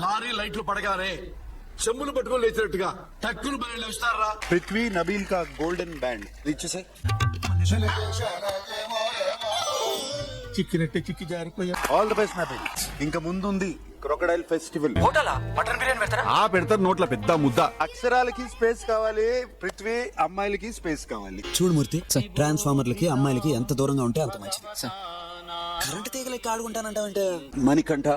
Lorry లైట్లు పడగానే చెమ్ములు పట్టుకొని లేచినట్టుగా టక్కులు బయలు లేస్తారా. పృథ్వీ నబీల్ కా గోల్డెన్ బ్యాండ్ ఇచ్చేసే. చిక్కినట్టే చిక్కి జారిపోయా. All the best Nabeel. ఇంకా ముందుంది క్రొకడైల్ ఫెస్టివల్. మటన్ బిర్యానీ పెడతారా? పెడతారు నోట్ల పెద్ద ముద్ద. అక్షరాలకి స్పేస్ కావాలి పృథ్వీ, అమ్మాయిలకి స్పేస్ కావాలి. చూడు మూర్తి, ట్రాన్స్ఫార్మర్లకి అమ్మాయిలకి ఎంత దూరంగా ఉంటే అంత మంచిది. కరెంట్ తీగలకి ఆడుకుంటానంటావంటే మణికంఠ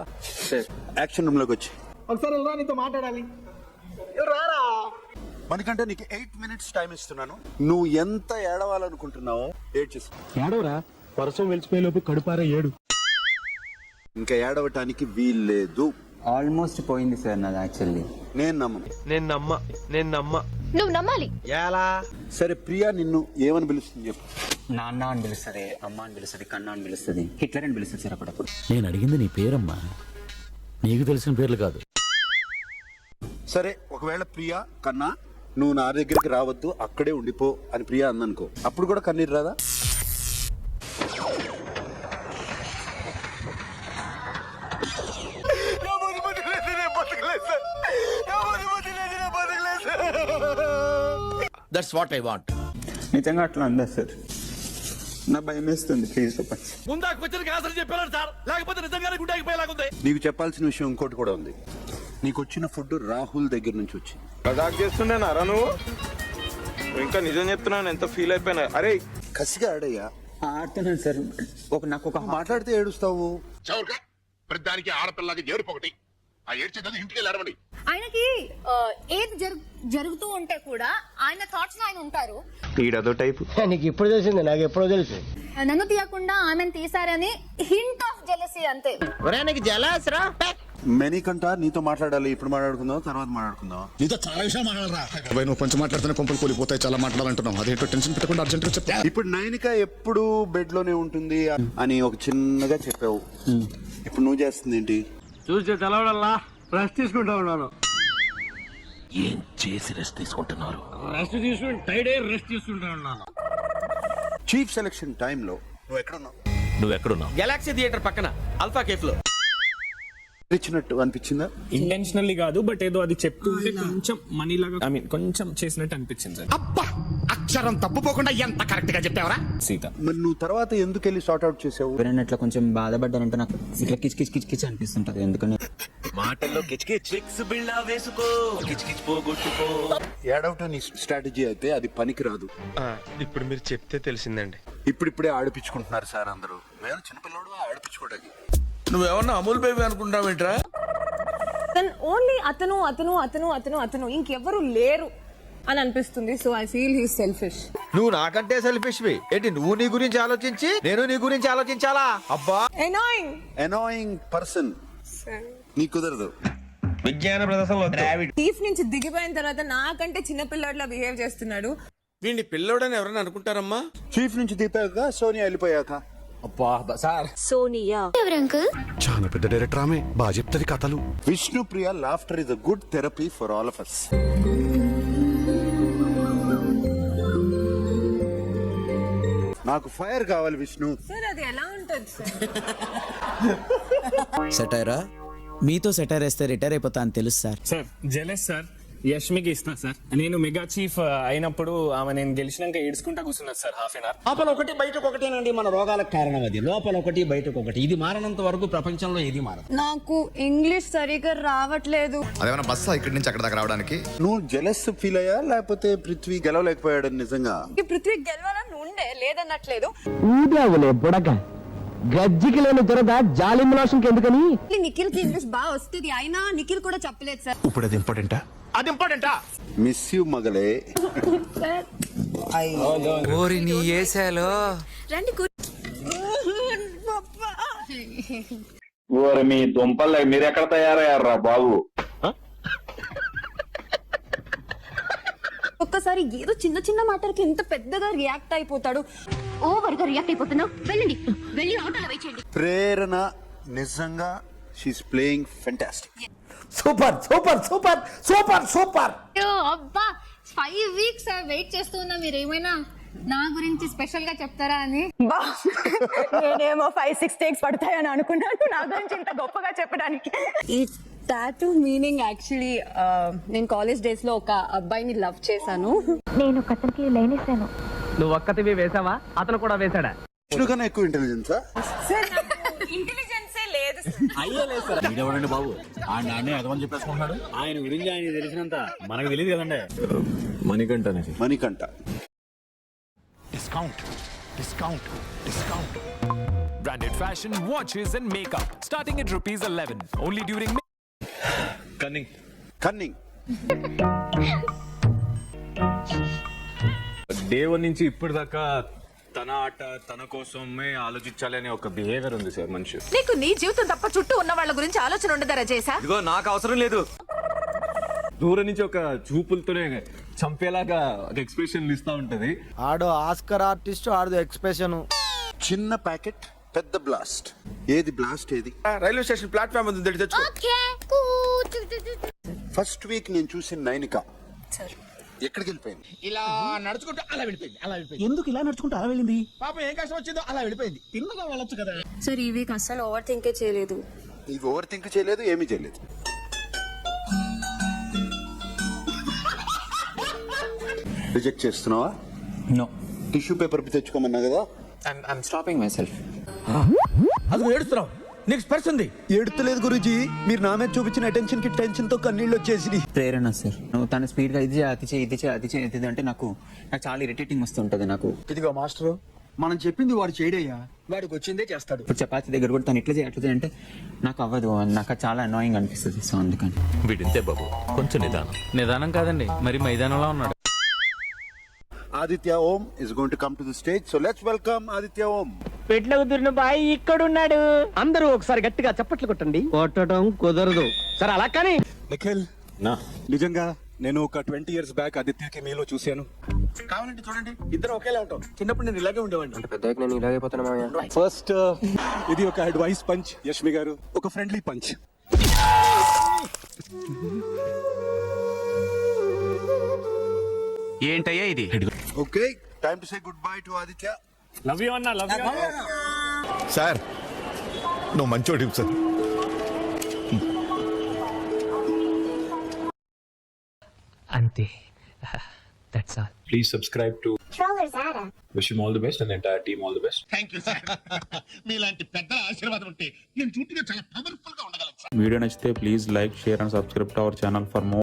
యాక్షన్ రూమ్ లోకి వచ్చి ఒకసారి నీతో మాట్లాడాలి. మణికంఠ నీకు 8 minutes టైం ఇస్తున్నాను. నువ్వు ఎంత ఏడవాలనుకుంటున్నావో ఏడ్చేసి. ఏడవరా, వర్షం వెలిచిపోయేలోపు కడుపారా ఏడు. ఇంకా ఏడవటానికి వీల్లేదు. ఆల్మోస్ట్ పోయింది సార్ నాది యాక్చువల్లీ. నేను నమ్మను. నువ్వు నమ్మాలి. ఎలా? సరే ప్రియా నిన్ను ఏమని పిలుస్తుంది చెప్పు. నాన్న అని పిలుస్తుంది, అమ్మ అని పిలుస్తుంది, కన్నా అని పిలుస్తుంది, హిట్లర్ అని పిలుస్తుంది సార్ అప్పుడప్పుడు. నేను అడిగింది నీ పేరమ్మా, నీకు తెలిసిన పేర్లు కాదు. సరే ఒకవేళ ప్రియా కన్నా నువ్వు నా దగ్గరికి రావద్దు, అక్కడే ఉండిపో అని ప్రియా అందనుకో, అప్పుడు కూడా కన్నీరు రాదా? That's what I want. నిజంగా అట్లా ఉందా సార్? నా భయం వేస్తుంది, ప్లీజ్ చెప్పండి. ముందా క్వశ్చన్ ఆన్సర్ చెప్పారు సార్, లేకపోతే నిజంగానే గుండె ఆగిపోయేలాగుంది. నీకు చెప్పాల్సిన విషయం ఇంకోటి కూడా ఉంది. నీకు వచ్చిన ఫుడ్ రాహుల్ దగ్గర నుంచి వచ్చింది. మజాక్ చేస్తుండేనారా నువ్వు? ఇంకా నిజం చెప్తున్నాను, ఎంత ఫీల్ అయిపోయినా. అరే కసిగా ఆడయ్యా. ఆడుతున్నాను సార్. నాకు ఒక మాట్లాడితే ఏడుస్తావు. ప్రతిదానికి ఆడపిల్లకి ఏడుపొకటి. ఆ ఏడ్చేది ఇంటికి వెళ్ళారమండి. ఆయనకి ఏది జరుగుతూ ఉంటే కూడా ఆయన థాట్స్ లో ఆయన ఉంటారు. ఈడదో టైప్. నీకు ఇప్పుడు తెలిసింది, నాకు ఎప్పుడో తెలుసు. నన్ను తీయకుండా ఆమెను తీసారని హింట్ ఆఫ్ జెలసీ అంతే. మణికంఠ నీతో మాట్లాడాలి. ఇప్పుడు మాట్లాడుకుందాం, తర్వాత మాట్లాడుకుందాం. నీతో చాలా విషయాలు మాట్లాడరా. నువ్వు కొంచెం మాట్లాడుతున్నా కొంపలు కూలిపోతాయి. చాలా మాట్లాడాలంటున్నావు. అదేంటో టెన్షన్ పెట్టకుండా అర్జెంట్ గా చెప్తా. ఇప్పుడు నైనిక ఎప్పుడు బెడ్ లోనే ఉంటుంది అని ఒక చిన్నగా చెప్పావు. ఇప్పుడు నువ్వు చేస్తుంది ఏంటి? చూసి తెలవడల్లా రెస్ట్ తీసుకుంటా ఉన్నాను. ఏం చేసి రెస్ట్ తీసుకుంటున్నారు? రెస్ట్ తీసుకుని టైడే రెస్ట్ తీసుకుంటా ఉన్నాను. చీఫ్ సెలక్షన్ టైంలో నువ్వు ఎక్కడున్నావు? నువ్వెక్కడున్నావు? గెలాక్సీ థియేటర్ పక్కన అల్ఫా కేఫ్ లో. ఇచ్చినట్టు అనిపించిందా? ఇంటెన్షనల్లీ కాదు, బట్ ఏదో అది చెప్తుంటే కొంచెం మనీలాగా ఐ మీన్ కొంచెం చేసినట్టు అనిపించింది సార్. అబ్బా, అక్షరం తప్పుపోకుండా ఎంత కరెక్ట్ గా చెప్పావరా సీత. మరి నువ్వు తర్వాత ఎందుకు వెళ్ళి సార్ట్ అవుట్ చేసావు? ఎవరైనా ఇట్లా కొంచెం బాధపడ్డారంటే నాకు ఇట్లా కిచ్ కిచ్ కిచ్ కిచ్ అనిపిస్తుంటది. ఎందుకని మాటల్లో కిచ్ బిళ్ళ వేసుకో, కిచ్ పోగొట్టుకో. ఏడవటం నీ స్ట్రాటజీ అయితే అది పనికి రాదు. ఇప్పుడు మీరు చెప్తే తెలిసిందండి. ఇప్పుడిప్పుడే ఆడిపించుకుంటున్నారు సార్ అందరూ. మేము చిన్నపిల్లడు ఆడిపించుకోవడానికి. నువ్వేమన్నా అమూల్ బేబీ అనుకుంటావేంట్రా? ఓన్లీ అతను అతను అతను అతను అతను ఇంకెవరు లేరు అని అనిపిస్తుంది. So I feel he selfish. నువ్వు నాకంటే సెల్ఫిష్ ఏంటి? నువ్వు నీ గురించి ఆలోచించి నేను నీ గురించి ఆలోచించాలా? అబ్బా, ఎనాయింగ్ పర్సన్. నీ కుదరదు. విజ్ఞాన ప్రదర్శనలో చీఫ్ నుంచి దిగిపోయిన తర్వాత నాకంటే చిన్నపిల్లడిలా బిహేవ్ చేస్తున్నాడు. వీడిని పిల్లోడని ఎవరైనా అనుకుంటారమ్మా? చీఫ్ నుంచి దిపాక సోనియా వెళ్ళిపోయాక. అబ్బా సార్, సోనియా ఎవరు అంకుల్? చాలా పెద్ద డైరెక్టర్ ఆమె, బాగా చెప్తుంది కథలు. Vishnupriya laughter is a good therapy for all of us. నాకు ఫైర్ కావాలి విష్ణు. సార్ అది ఎలా ఉంటుంది సార్? సెటైరా, మీతో సెటైర్ వేస్తే రిటైర్ అయిపోతా అని తెలుసు సార్. సార్ జెలస్ సార్, యష్మికి ఇస్తా సార్. నేను మెగా చీఫ్ అయినప్పుడు ఆమె నేను గెలిచినాక ఏడ్చుకుంటా కూర్చున్నది సార్ హాఫ్ అన్ అవర్. లోపల ఒకటి బయటకు ఒకటేనండి మన రోగాలకు కారణం అది. లోపల ఒకటి బయటకు ఒకటి. ఇది మారనంత వరకు ప్రపంచంలో ఏది మారదు. నాకు ఇంగ్లీష్ సరిగ్గా రావట్లేదు. అదేమన్నా బస్సా ఇక్కడి నుంచి అక్కడ దాకా రావడానికి? నువ్వు జెలస్ ఫీల్ అయ్యా లేకపోతే పృథ్వీ గెలవలేకపోయాడు నిజంగా? పృథ్వీ గెలవాలని ఉండే, లేదన్నట్లేదు. ఊదావులే బుడక, గజ్జికి లేని దొరద జాలి మోషన్కి ఎందుకని. నిఖిల్ కి ఇంగ్లీష్ బాగా వస్తుంది, అయినా నిఖిల్ కూడా చెప్పలేదు సార్. ఇప్పుడు అది ఇంపార్టెంటా? అది ఇంపార్టెంటా? Miss you మగలే. ఓరి నీ ఏసాలో రండి ఓరి మీ దుంపలు మీరెక్కడ తయారయ్యారా బాబు? ఒక్కసారి ఏదో చిన్న చిన్న మాటలకి ఇంత పెద్దగా రియాక్ట్ అయిపోతాడు. ఓవర్ గా రియాక్ట్ అయిపోతున్నావు. వెళ్ళండి, వెళ్ళి ఆటోలో వేయండి. ప్రేరణ నిజంగా she's playing fantastic. Super super super super super. అబ్బా 5 weeks వెయిట్ చేస్తూ ఉన్నా. మీరు ఏమైనా నా గురించి స్పెషల్ గా చెప్తారా అని. నేనేమో 5-6 takes పడతాయని అనుకున్నాను నా గురించి ఇంత గొప్పగా చెప్పడానికి. టాటూ మీనింగ్ యాక్చువల్లీ నేను కాలేజ్ డేస్ లో ఒక అబ్బాయిని లవ్ చేశాను. నేను అతనికి లైన్ ఇస్తాను. నువ్వు ఒక్కతివి వేసావా, అతను కూడా వేసాడా? విష్ణు కన్నా ఎక్కువ ఇంటెలిజెన్సా? సార్ ఇంటెలిజెన్సే లేదు ఎవరండి బాబు ఆ నాన్నే అదమని చెప్పేసుకుంటున్నాడు. ఆయన గురించి ఆయన తెలిసినంత మనకు తెలియదు కదండి. Manikanta. Branded fashion, watches and makeup starting at ₹11 only during cunning. Day 1 నుంచి ఇప్పటిదాకా తన ఆట తన కోసమే ఆలోచించాలి అనే ఒక బిహేవియర్ ఉంది సార్ మనిషి. నీకు నీ జీవితం తప్ప చుట్టూ ఉన్న వాళ్ళ గురించి ఆలోచన ఉండదరా చేసా? ఇదిగో నాకు అవసరం లేదు. దూరం నుంచి ఒక చూపులతోనే చంపేలాగా ఒక ఎక్స్ప్రెషన్ ఇస్తా ఉంటది. ఆడో ఆస్కర్ ఆర్టిస్ట్ ఆడదో ఎక్స్ప్రెషన్. చిన్న ప్యాకెట్ పెద్ద బ్లాస్ట్. ఏది బ్లాస్ట్ ఏది? రైల్వే స్టేషన్ ప్లాట్ఫామ్ ఉంది తెచ్చుకో. ఫస్ట్ వీక్ నేను చూసిన నైనిక ఎక్కడికి వెళ్ళిపోయింది? ఇలా నడుచుకుంటూ అలా వెళ్ళిపోయింది. ఎందుకు ఇలా నడుచుకుంటూ అలా వెళ్ళింది? పాపం ఏం కష్టం వచ్చిందో అలా వెళ్ళిపోయింది. తిన్నగా వెళ్ళొచ్చు కదా. సార్ ఈ వీక్ అసలు ఓవర్ థింకే చేయలేదు. ఇది ఓవర్ థింక్ చేయలేదు, ఏమీ చేయలేదు. రిజెక్ట్ చేస్తున్నావా? నో. టిష్యూ పేపర్ తెచ్చుకోమన్నా కదా. I'm stopping myself. అది ఏడుస్తున్నావు, నీకు స్పర్శ ఉంది. ఏడుతలేదు గురుజీ, మీరు నా మీద చూపించిన అటెన్షన్ కి టెన్షన్ తో కన్నీళ్ళు వచ్చేసి. ప్రేరణ సార్, నువ్వు తన స్పీడ్ గా ఇది చేయి అంటే నాకు చాలా ఇరిటేటింగ్ వస్తుంటది నాకు. ఇదిగో మాస్టర్, మనం చెప్పింది వాడు చేయడయ్యా, వాడికి వచ్చిందే చేస్తాడు. ఇప్పుడు చపాతి దగ్గర కూడా తను ఇట్లా చేయ అంటే నాకు అవ్వదు, నాకు చాలా అనాయింగ్ అనిపిస్తుంది. సో అందుకని వీడింతే బాబు, కొంచెం నిదానం కాదండి, మరి మైదానంలో ఉన్నాడు. ఆదిత్య ఓం is going to come to the stage, so let's welcome Aditya ఓం. పెట్ల కుదిరిన బాయ్ ఇక్కడున్నాడు. అందరూ ఒకసారి గట్టిగా చప్పట్లు కొట్టండి. కొట్టడం కుదరదు సార్, అలా కానీ. నిఖిల్, నా నిజంగా నేను ఒక 20 years బ్యాక్ ఆదిత్యకి మీలో చూశాను. కావాలంటే చూడండి, ఇద్దరు ఒకేలా ఉంటాం. చిన్నప్పుడు నేను ఇలాగే ఉండేవాడిని. పెద్దగా నేను ఇలాగైపోతున్నా. ఫస్ట్ ఇది ఒక అడ్వైస్ పంచ్ యష్మి గారు, ఒక ఫ్రెండ్లీ పంచ్. ఏంటయ్యా ఇది? Okay, time to say goodbye to Aditya. Love you అన్న, లవ్ యూ. సార్ నువ్వు మంచోడి సార్. అంతే, that's all. Please subscribe to wish you all the best and entire team all the best. మీలాంటి పెద్ద ఆశీర్వాదం ఉంటే నేను చుట్టూ చాలా పవర్ఫుల్ గా ఉండగలను. వీడియో నచ్చితే please like, share and subscribe to our channel for more.